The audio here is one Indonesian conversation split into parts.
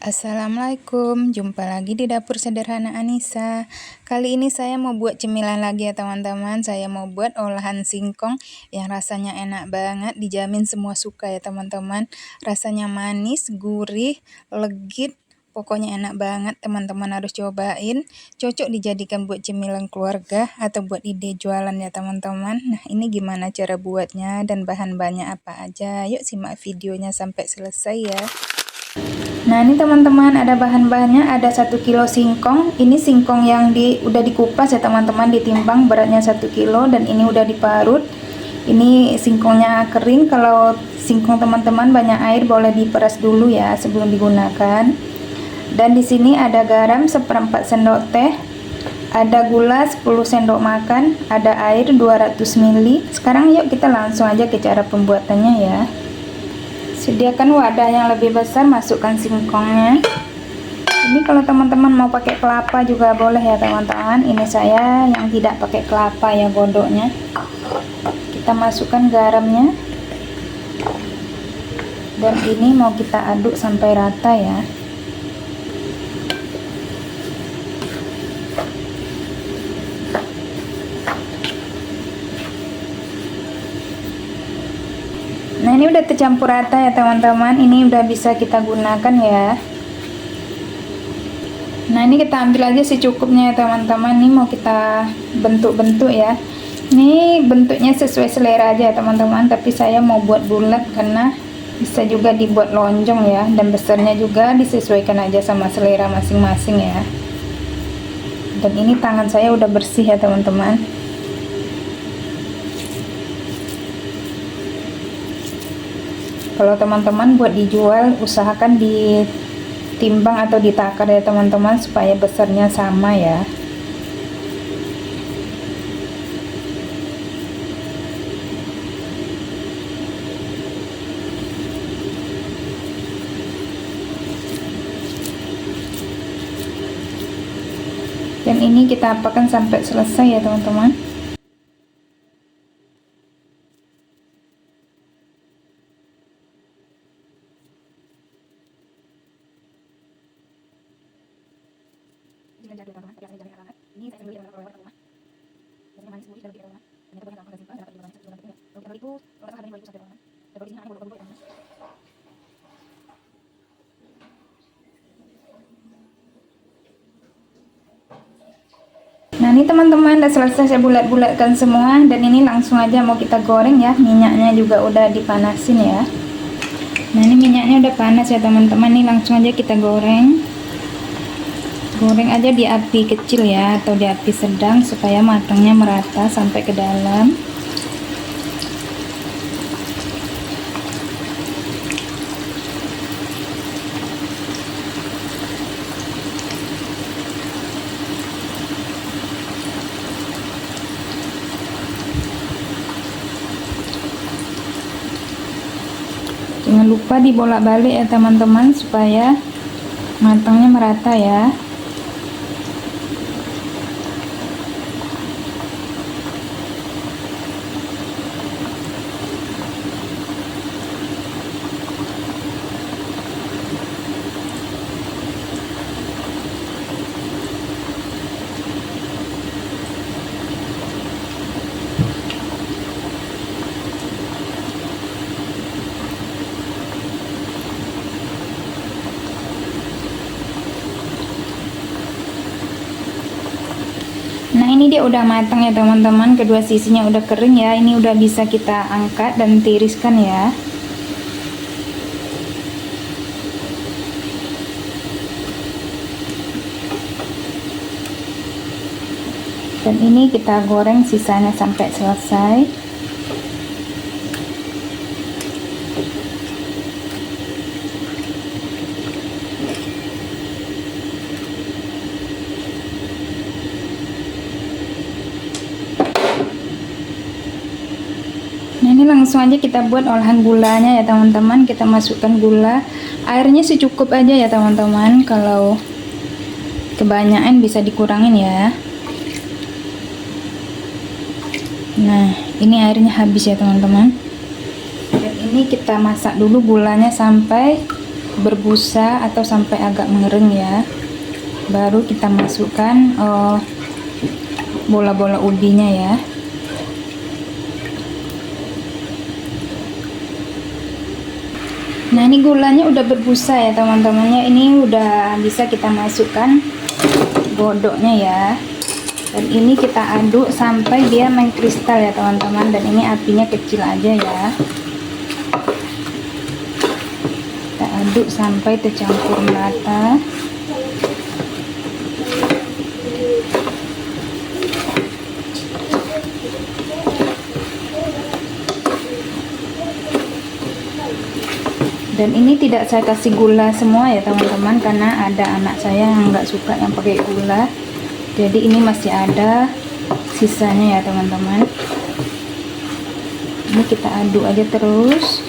Assalamualaikum, jumpa lagi di dapur sederhana Anissa. Kali ini saya mau buat cemilan lagi ya teman-teman. Saya mau buat olahan singkong yang rasanya enak banget, dijamin semua suka ya teman-teman. Rasanya manis, gurih, legit, pokoknya enak banget, teman-teman harus cobain. Cocok dijadikan buat cemilan keluarga atau buat ide jualan ya teman-teman. Nah, ini gimana cara buatnya dan bahan-bahannya apa aja? Yuk simak videonya sampai selesai ya. Nah, ini teman-teman ada bahan-bahannya, ada 1 kilo singkong. Ini singkong yang udah dikupas ya teman-teman, ditimbang beratnya 1 kilo dan ini udah diparut. Ini singkongnya kering. Kalau singkong teman-teman banyak air boleh diperas dulu ya sebelum digunakan. Dan di sini ada garam 1/4 sendok teh, ada gula 10 sendok makan, ada air 200 ml. Sekarang yuk kita langsung aja ke cara pembuatannya ya. Sediakan wadah yang lebih besar, masukkan singkongnya. Ini kalau teman-teman mau pakai kelapa juga boleh ya teman-teman. Ini saya yang tidak pakai kelapa ya, godoknya. Kita masukkan garamnya. Dan ini mau kita aduk sampai rata ya. Nah, ini udah tercampur rata ya teman-teman. Ini udah bisa kita gunakan ya. Nah, ini kita ambil aja secukupnya ya teman-teman. Ini mau kita bentuk-bentuk ya. Ini bentuknya sesuai selera aja ya teman-teman, tapi saya mau buat bulat karena bisa juga dibuat lonjong ya, dan besarnya juga disesuaikan aja sama selera masing-masing ya. Dan ini tangan saya udah bersih ya teman-teman. Kalau teman-teman buat dijual, usahakan ditimbang atau ditakar ya teman-teman, supaya besarnya sama ya. Dan ini kita apakan sampai selesai ya teman-teman. Nah, ini teman-teman udah selesai saya bulat-bulatkan semua, dan ini langsung aja mau kita goreng ya. Minyaknya juga udah dipanasin ya. Nah, ini minyaknya udah panas ya teman-teman. Ini langsung aja kita goreng. Goreng aja di api kecil ya, atau di api sedang, supaya matangnya merata sampai ke dalam. Jangan lupa dibolak-balik ya teman-teman, supaya matangnya merata ya. Nah, ini dia udah matang ya teman-teman, kedua sisinya udah kering ya. Ini udah bisa kita angkat dan tiriskan ya. Dan ini kita goreng sisanya sampai selesai. Nah, ini langsung aja kita buat olahan gulanya ya teman-teman. Kita masukkan gula, airnya secukup aja ya teman-teman. Kalau kebanyakan bisa dikurangin ya. Nah, ini airnya habis ya teman-teman. Dan ini kita masak dulu gulanya sampai berbusa atau sampai agak mengering ya. Baru kita masukkan bola-bola ubinya ya. Nah, ini gulanya udah berbusa ya teman-temannya. Ini udah bisa kita masukkan godoknya ya. Dan ini kita aduk sampai dia mengkristal ya teman-teman. Dan ini apinya kecil aja ya. Kita aduk sampai tercampur merata. Dan ini tidak saya kasih gula semua ya teman-teman, karena ada anak saya yang nggak suka yang pakai gula. Jadi ini masih ada sisanya ya teman-teman. Ini kita aduk aja terus.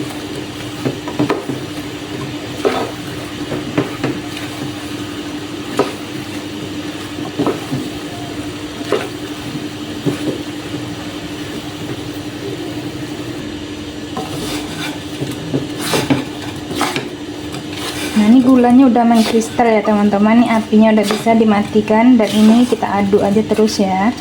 Nah, ini gulanya udah mengkristal ya teman-teman. Ini apinya udah bisa dimatikan dan ini kita aduk aja terus ya.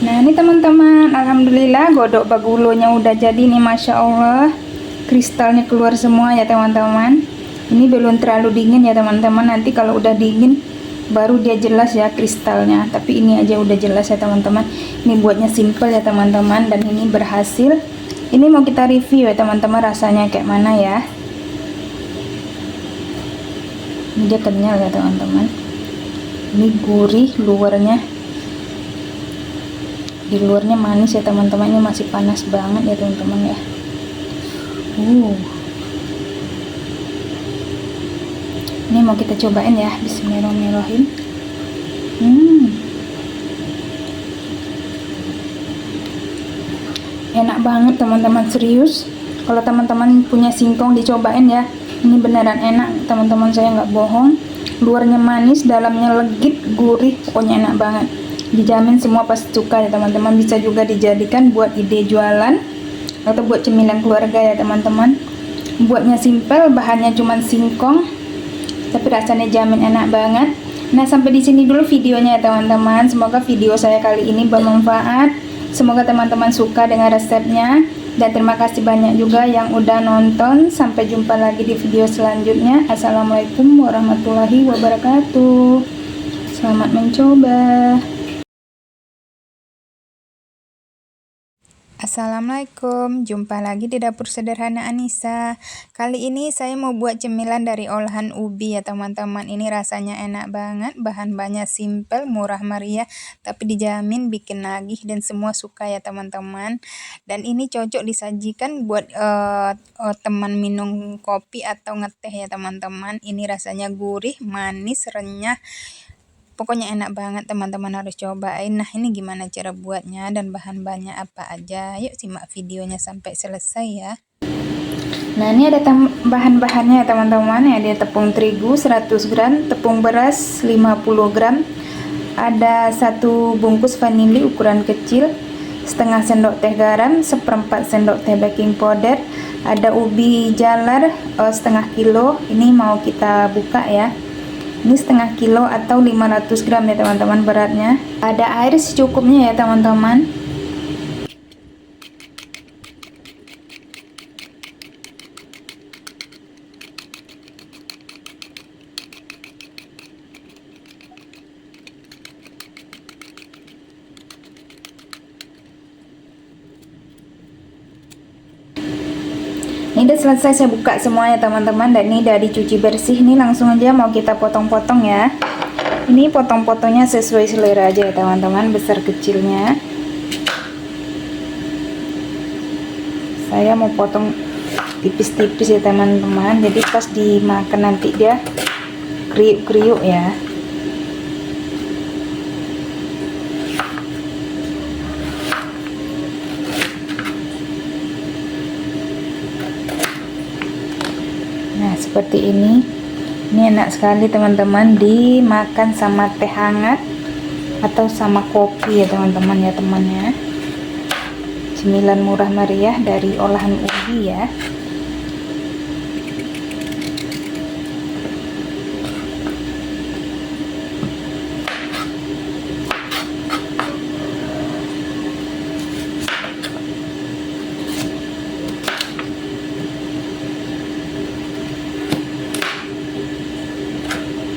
Nah, ini teman-teman, alhamdulillah godok bagulonya udah jadi nih, masya Allah. Kristalnya keluar semua ya teman-teman. Ini belum terlalu dingin ya teman-teman. Nanti kalau udah dingin baru dia jelas ya kristalnya. Tapi ini aja udah jelas ya teman-teman. Ini buatnya simple ya teman-teman. Dan ini berhasil. Ini mau kita review ya teman-teman, rasanya kayak mana ya. Ini dia kenyal ya teman-teman. Ini gurih luarnya. Di luarnya manis ya teman-teman. Ini masih panas banget ya teman-teman ya. Ini mau kita cobain ya. Bismillahirrahmanirrahim. Enak banget teman-teman, serius. Kalau teman-teman punya singkong dicobain ya. Ini beneran enak teman-teman, saya nggak bohong. Luarnya manis, dalamnya legit, gurih, pokoknya enak banget. Dijamin semua pasti suka ya teman-teman. Bisa juga dijadikan buat ide jualan atau buat cemilan keluarga ya teman-teman. Buatnya simple, bahannya cuma singkong, tapi rasanya jamin enak banget. Nah, sampai di sini dulu videonya ya teman-teman. Semoga video saya kali ini bermanfaat. Semoga teman-teman suka dengan resepnya. Dan terima kasih banyak juga yang udah nonton. Sampai jumpa lagi di video selanjutnya. Assalamualaikum warahmatullahi wabarakatuh. Selamat mencoba. Assalamualaikum, jumpa lagi di dapur sederhana Anissa. Kali ini saya mau buat cemilan dari olahan ubi ya teman-teman. Ini rasanya enak banget, bahan-bahannya simple, murah meriah, tapi dijamin bikin nagih dan semua suka ya teman-teman. Dan ini cocok disajikan buat teman minum kopi atau ngeteh ya teman-teman. Ini rasanya gurih, manis, renyah. Pokoknya enak banget, teman-teman harus cobain. Nah, ini gimana cara buatnya dan bahan-bahannya apa aja. Yuk simak videonya sampai selesai ya. Nah, ini ada bahan-bahannya ya teman-teman. Ada tepung terigu 100 gram, tepung beras 50 gram. Ada 1 bungkus vanili ukuran kecil, setengah sendok teh garam, 1/4 sendok teh baking powder. Ada ubi jalar setengah kilo. Ini mau kita buka ya. Ini setengah kilo atau 500 gram ya teman-teman beratnya. Ada air secukupnya ya teman-teman. Ini udah selesai saya buka semuanya teman-teman, dan ini udah dicuci bersih. Ini langsung aja mau kita potong-potong ya. Ini potong-potongnya sesuai selera aja ya teman-teman, besar kecilnya. Saya mau potong tipis-tipis ya teman-teman, jadi pas dimakan nanti dia kriuk-kriuk ya. seperti ini. Ini enak sekali teman-teman, dimakan sama teh hangat atau sama kopi ya teman-teman ya temannya. Cemilan murah meriah dari olahan ubi ya.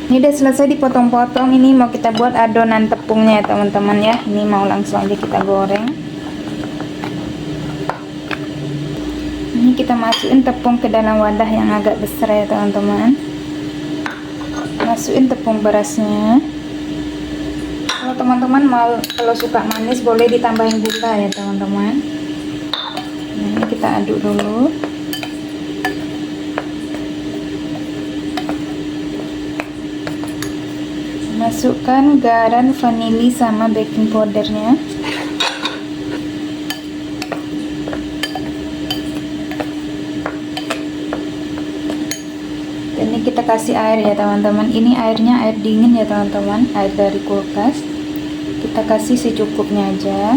Ini udah selesai dipotong-potong. Ini mau kita buat adonan tepungnya ya teman-teman ya. Ini mau langsung aja kita goreng. Ini kita masukin tepung ke dalam wadah yang agak besar ya teman-teman. Masukin tepung berasnya. Kalau teman-teman kalau suka manis boleh ditambahin gula ya teman-teman. Nah, ini kita aduk dulu. Masukkan garam, vanili sama baking powdernya. Dan ini kita kasih air ya teman-teman. Ini airnya air dingin ya teman-teman, air dari kulkas. Kita kasih secukupnya aja.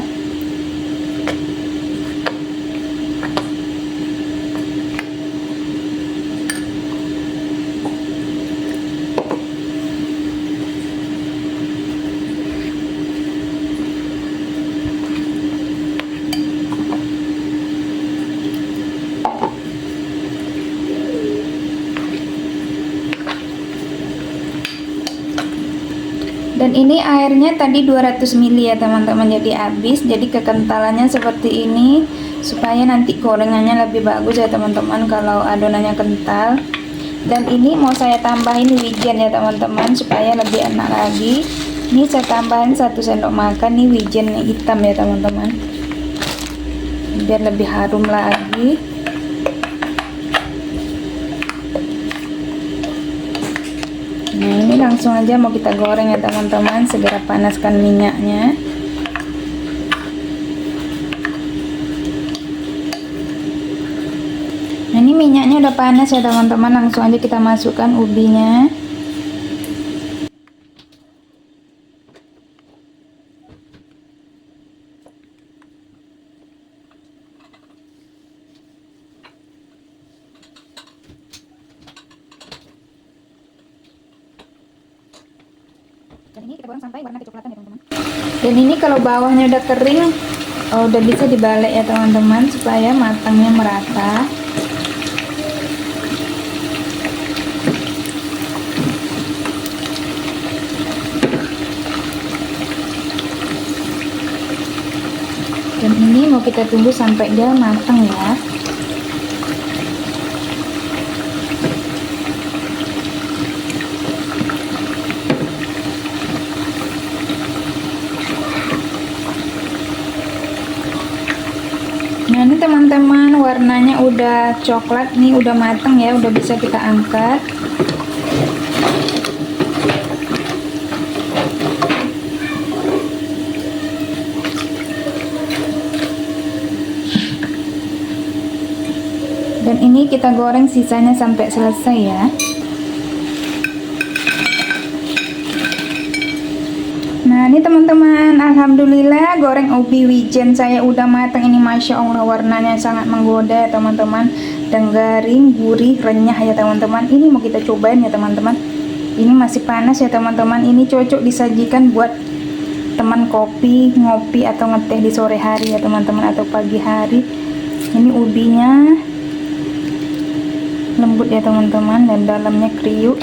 Dan ini airnya tadi 200 ml ya teman-teman, jadi habis. Jadi kekentalannya seperti ini supaya nanti gorengannya lebih bagus ya teman-teman kalau adonannya kental. Dan ini mau saya tambahin wijen ya teman-teman supaya lebih enak lagi. Ini saya tambahin 1 sendok makan nih wijen hitam ya teman-teman, biar lebih harum lagi. Nah, ini langsung aja mau kita goreng ya teman-teman. Segera panaskan minyaknya. Nah, ini minyaknya udah panas ya teman-teman. Langsung aja kita masukkan ubinya. Dan ini kita goreng sampai warna kecoklatan ya teman-teman. Dan ini kalau bawahnya udah kering, udah bisa dibalik ya teman-teman supaya matangnya merata. Dan ini mau kita tunggu sampai dia matang ya. Nah, ini teman-teman warnanya udah coklat nih, udah matang ya, udah bisa kita angkat. Dan ini kita goreng sisanya sampai selesai ya. Nah, ini teman-teman, alhamdulillah goreng ubi wijen saya udah matang. Ini Masya Allah warnanya sangat menggoda ya teman-teman, dan garing, gurih, renyah ya teman-teman. Ini mau kita cobain ya teman-teman. Ini masih panas ya teman-teman. Ini cocok disajikan buat teman kopi, ngopi atau ngeteh di sore hari ya teman-teman, atau pagi hari. Ini ubinya lembut ya teman-teman, dan dalamnya kriuk.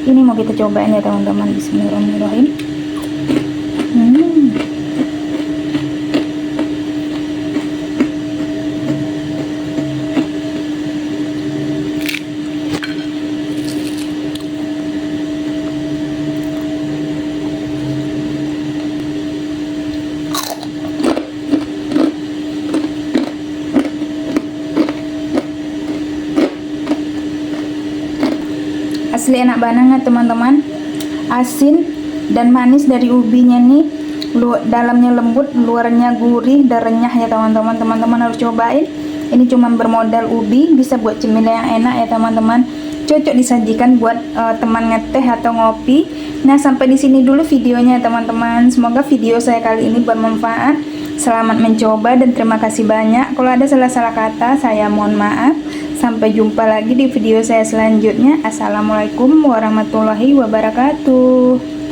Ini mau kita cobain ya teman-teman. Bismillahirrahmanirrahim. Asli enak banget teman-teman, asin dan manis dari ubinya nih, dalamnya lembut, luarnya gurih dan renyah ya teman-teman. Teman-teman harus cobain. Ini cuma bermodal ubi, bisa buat cemilan yang enak ya teman-teman. Cocok disajikan buat teman ngeteh atau ngopi. Nah, sampai di sini dulu videonya teman-teman. Semoga video saya kali ini bermanfaat. Selamat mencoba dan terima kasih banyak. Kalau ada salah-salah kata, saya mohon maaf. Sampai jumpa lagi di video saya selanjutnya. Assalamualaikum warahmatullahi wabarakatuh.